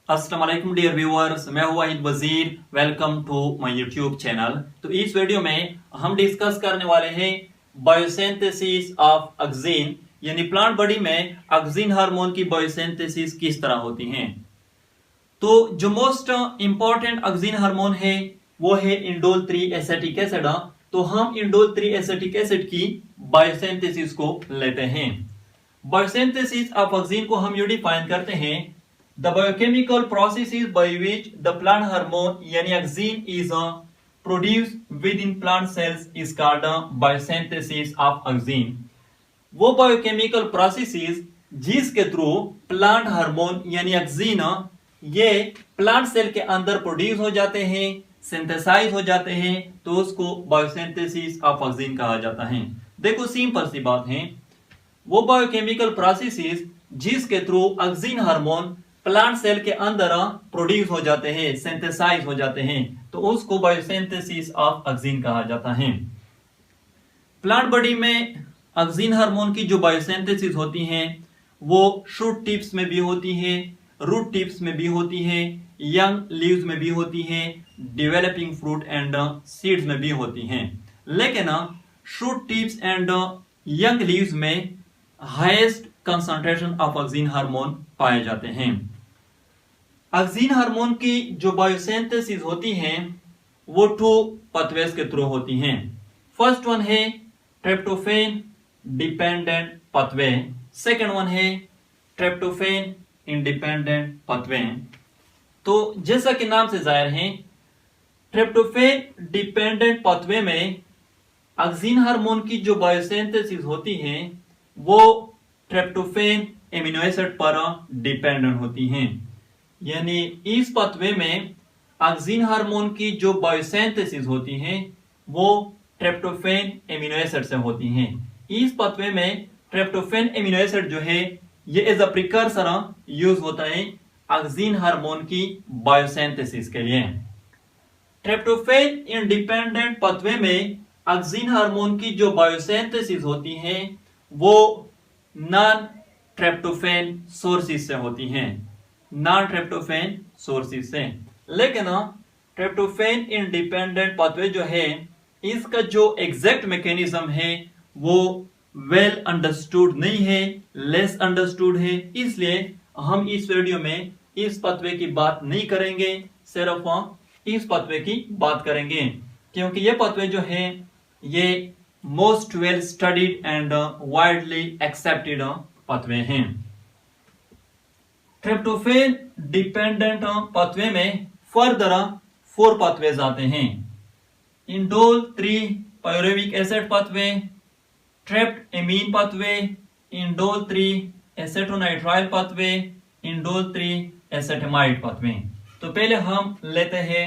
अस्सलाम वालेकुम dear viewers, मैं हूं Wahid Wazir. Welcome to my YouTube channel. तो इस वीडियो में हम डिस्कस करने वाले हैं बायोसिंथेसिस ऑफ ऑक्सीन, यानी प्लांट बॉडी में ऑक्सीन हार्मोन की बायोसिंथेसिस किस तरह होती है। तो जो मोस्ट इंपॉर्टेंट ऑक्सीन हार्मोन है वो है इंडोल 3 एसिटिक एसिड। तो हम इंडोल 3 एसिटिक एसिड की बायोसिंथेसिस को लेते हैं। बायोसिंथेसिस ऑफ ऑक्सीन को हम ये डिफाइन करते हैं: the biochemical processes by which the plant hormone यानी oxygen is produced within plant cells is called biosynthesis of oxygen. वो बायोकेमिकल प्रोसेसेस जिसके थ्रू प्लांट हार्मोन यानी ऑक्सीन ये प्लांट सेल के अंदर प्रोड्यूस हो जाते हैं, सिंथेसाइज हो जाते हैं, तो उसको बायोसिंथेसिस ऑफ ऑक्सीन कहा जाता है। देखो सिंपल सी बात है, वो बायोकेमिकल प्रोसेसेस जिसके through auxin hormone plant cell के अंदर प्रोड्यूस हो जाते हैं, सिंथेसाइज हो जाते हैं, तो उसको बायोसिंथेसिस ऑफ ऑक्सीन कहा जाता है। प्लांट बॉडी में ऑक्सीन हार्मोन की जो बायोसिंथेसिस होती है वो शूट टिप्स में भी होती है, रूट टिप्स में भी होती है, यंग लीव्स में भी होती है, डेवलपिंग फ्रूट एंड सीड्स में भी होती हैं। लेकिन shoot tips and young leaves में highest concentration of auxin hormone पाए जाते हैं। ऑक्सीन हार्मोन की जो बायोसिंथेसिस होती है वो टू पाथवेज के थ्रू होती हैं। फर्स्ट वन है tryptophan dependent pathway, second one है ट्रिप्टोफैन इंडिपेंडेंट पाथवे। तो जैसा कि नाम से जाहिर है, ट्रिप्टोफैन डिपेंडेंट पाथवे में ऑक्सीन हार्मोन की जो बायोसिंथेसिस होती है वो ट्रिप्टोफैन एमिनो एसिड पर डिपेंडेंट होती हैं। यानी इस पाथवे में ऑक्सीन हार्मोन की जो बायोसिंथेसिस होती है वो ट्रिप्टोफैन एमिनो एसिड से होती हैं। इस पाथवे में ट्रिप्टोफैन एमिनो एसिड जो है ये एज अ प्रिकर्सर यूज होता है ऑक्सीन हार्मोन की बायोसिंथेसिस के लिए। ट्रिप्टोफैन इंडिपेंडेंट पाथवे में ऑक्सीन हार्मोन की जो बायोसिंथेसिस होती है वो नॉन ट्रिप्टोफैन सोर्सेस से होती हैं, नॉन ट्रिप्टोफैन सोर्सेस से। लेकिन ट्रिप्टोफैन इंडिपेंडेंट पाथवे जो है इसका जो एग्जैक्ट मैकेनिज्म है वो वेल अंडरस्टूड नहीं है, लेस अंडरस्टूड है। इसलिए हम इस वीडियो में इस पाथवे की बात नहीं करेंगे, सिर्फ इस पाथवे की बात करेंगे, क्योंकि ये पाथवे जो है ये most well studied and widely accepted pathway हैं। ट्रिप्टोफैन डिपेंडेंट पाथवे में फर्दर 4 पाथवेज आते हैं: indole 3 pyruvic acid pathway, tryptamine pathway, indole 3 acetonitrile pathway, indole 3 acetamide pathway. तो पहले हम लेते हैं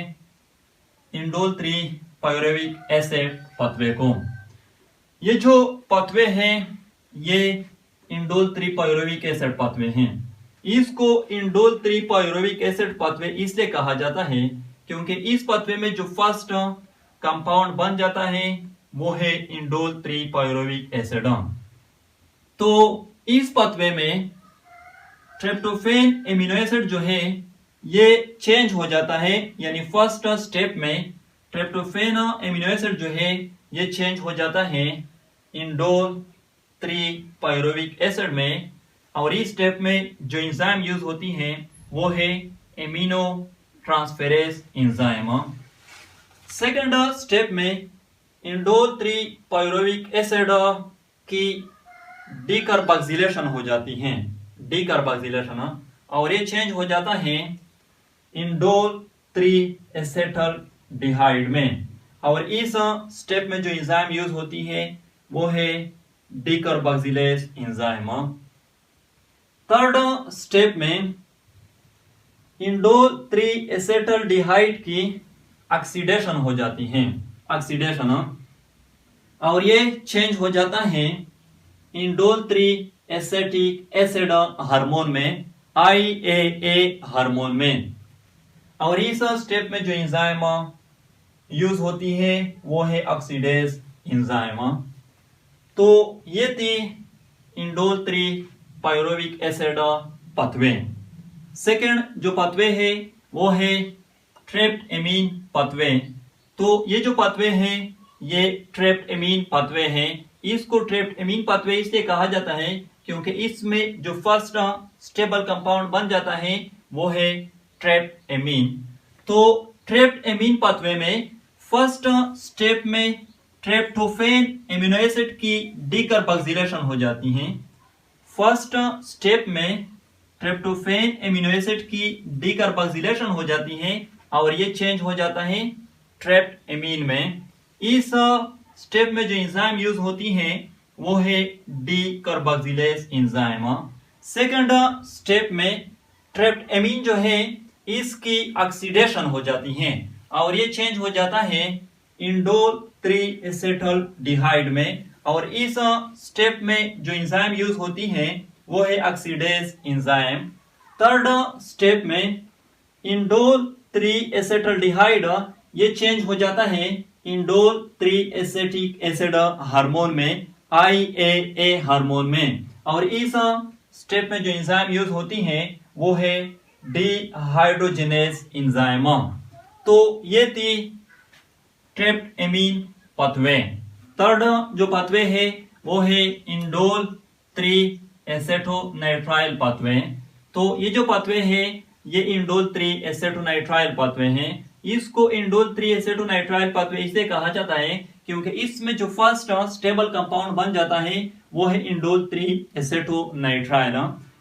इंडोल 3 पायरुविक एसिड पाथवे को। ये जो पाथवे हैं ये इंडोल 3 पायरुविक एसिड पाथवे हैं। इसको इंडोल 3 पायरुविक एसिड पाथवे इसलिए कहा जाता है क्योंकि इस पाथवे में जो फर्स्ट कंपाउंड बन जाता है वो है इंडोल 3 पायरुविक एसिड। तो इस पाथवे में ट्रिप्टोफैन एमिनो एसिड जो है ये चेंज हो जाता है, यानी फर्स्ट स्टेप में ट्रिप्टोफैन एमिनो एसिड जो है ये चेंज हो जाता है इंडोल 3 पायरुविक एसिड में। और इस स्टेप में जो एंजाइम यूज होती है वो है amino transferase enzyme. Second step में इंडोल 3 पायरुविक एसिड की डीकार्बोक्सिलेशन हो जाती है, डीकार्बोक्सिलेशन, और ये चेंज हो जाता है इंडोल 3 एसेटल्डिहाइड में। और इस स्टेप में जो एंजाइम यूज होती है वो है डीकार्बोक्सिलेज एंजाइम। थर्ड स्टेप में इंडोल 3 एसेटल्डिहाइड की ऑक्सीडेशन हो जाती है, ऑक्सीडेशन, और ये चेंज हो जाता है इंडोल 3 एसेटिक एसिड हार्मोन में, IAA हार्मोन में। और इस स्टेप में जो एंजाइम यूज होती है वो है ऑक्सीडेज एंजाइम। तो ये थी indole 3 pyruvic acid pathway. Second जो पाथवे है वो है ट्रैप्ड एमीन पाथवे। तो ये जो पाथवे है ये ट्रैप्ड एमीन पाथवे है। इसको ट्रैप्ड एमीन पाथवे इसलिए कहा जाता है क्योंकि इसमें जो फर्स्ट स्टेबल कंपाउंड बन जाता है वो है ट्रैप्ड एमीन। तो ट्रैप्ड एमीन पाथवे में फर्स्ट स्टेप में ट्रिप्टोफैन एमिनो एसिड की डीकार्बोक्सिलेशन हो जाती है। फर्स्ट स्टेप में ट्रिप्टोफैन एमिनो एसिड की डीकार्बोक्सिलेशन हो जाती है और ये चेंज हो जाता है ट्रैप्ड एमीन में। इस स्टेप में जो एंजाइम यूज होती है वो है डीकार्बोक्सिलेज एंजाइम। सेकंड स्टेप में ट्रैप्ड एमीन जो है इसकी ऑक्सीडेशन हो जाती है और ये चेंज हो जाता है इंडोल 3 एसेटल्डिहाइड में। और इस स्टेप में जो एंजाइम यूज होती है वो है ऑक्सीडेज एंजाइम। थर्ड स्टेप में इंडोल 3 एसेटल्डिहाइड ये चेंज हो जाता है इंडोल 3 एसेटिक एसिड हार्मोन में, IAA हार्मोन में। और इस स्टेप में जो एंजाइम यूज होती है वो है डिहाइड्रोजिनेज एंजाइम। तो ये थी ट्रैप्ड एमीन पाथवे। थर्ड जो पाथवे है वो है इंडोल 3 एसेटोनाइट्राइल पाथवे। तो ये जो पाथवे है ये इंडोल 3 एसेटोनाइट्राइल पाथवे है। इसको इंडोल 3 एसेटोनाइट्राइल पाथवे इसलिए कहा जाता है क्योंकि इसमें जो फर्स्ट स्टेबल कंपाउंड बन जाता है वो है इंडोल 3 एसेटोनाइट्राइल।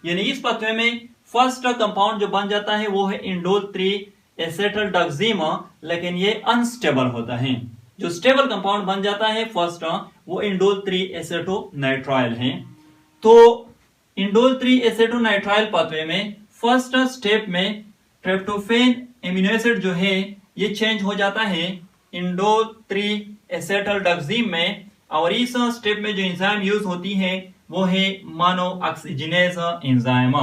यानी इस पाथवे में फर्स्ट कंपाउंड जो बन जाता है वो है इंडोल 3 एसेटल्डाक्सिम, लेकिन ये अनस्टेबल होता है। जो स्टेबल कंपाउंड बन जाता है फर्स्ट वो इंडोल 3 एसेटोनाइट्राइल है। तो इंडोल 3 एसेटोनाइट्राइल पाथवे में फर्स्ट स्टेप में ट्रिप्टोफैन एमिनो एसिड जो है ये चेंज हो जाता है इंडोल 3 एसेटल्डाक्सिम में। और इस स्टेप में जो एंजाइम यूज होती है वो है mono oxygenase enzyme.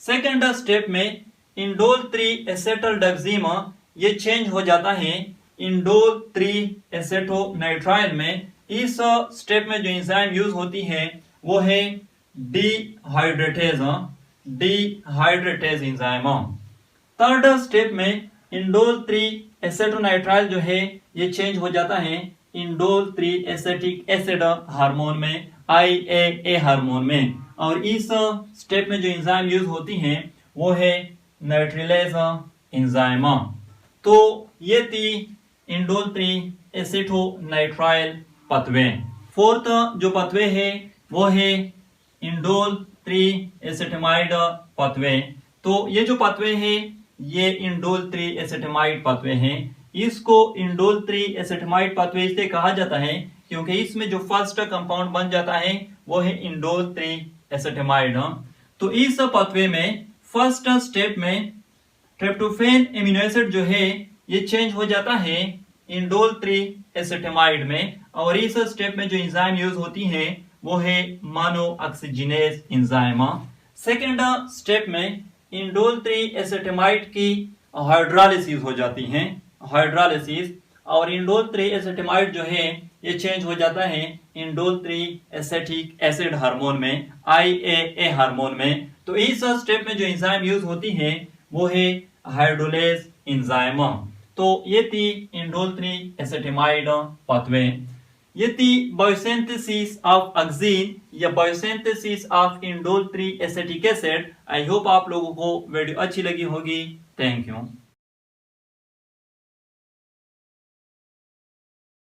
Second step में इंडोल 3 एसेटल्डाक्सिम ये चेंज हो जाता है इंडोल 3 एसेटोनाइट्राइल में। इस स्टेप में जो एंजाइम यूज होती है वो है डिहाइड्रेटेज एंजाइम। थर्ड स्टेप में इंडोल 3 एसेटोनाइट्राइल जो है ये चेंज हो जाता है इंडोल 3 एसेटिक एसिड हार्मोन में, IAA हार्मोन में। और इस स्टेप में जो एंजाइम यूज होती है वो है नाइट्रिलेज एंजाइम। तो ये थी इंडोल 3 एसेटोनाइट्राइल पाथवे। फोर्थ जो पाथवे है वो है इंडोल 3 एसेटेमाइड पाथवे। तो ये जो पाथवे है ये इंडोल 3 एसेटेमाइड पाथवे है। इसको इंडोल 3 एसेटेमाइड पाथवे इसलिए कहा जाता है क्योंकि इसमें जो फर्स्ट कंपाउंड बन जाता है वो है इंडोल 3 एसेटेमाइड। तो इस पाथवे में फर्स्ट स्टेप में ट्रिप्टोफैन एमिनो एसिड जो है ये चेंज हो जाता है इंडोल 3 एसेटेमाइड में। और इस स्टेप में जो एंजाइम यूज होती है वो है mono oxygenase enzyme. Second step में इंडोल 3 एसेटेमाइड की हाइड्रोलाइसिस हो जाती है, हाइड्रोलाइसिस। और इंडोल 3 एसेटेमाइड जो है ये चेंज हो जाता है इंडोल 3 एसेटिक एसिड हार्मोन में, IAA हार्मोन में। तो इस स्टेप में जो एंजाइम यूज होती है वो है हाइड्रोलेज एंजाइम। तो ये थी इंडोल 3 एसेटेमाइड पाथवे। ये थी बायोसिंथेसिस ऑफ ऑक्सीन या biosynthesis of indole 3 acetic acid. I hope आप लोगों को वीडियो अच्छी लगी होगी। Thank you.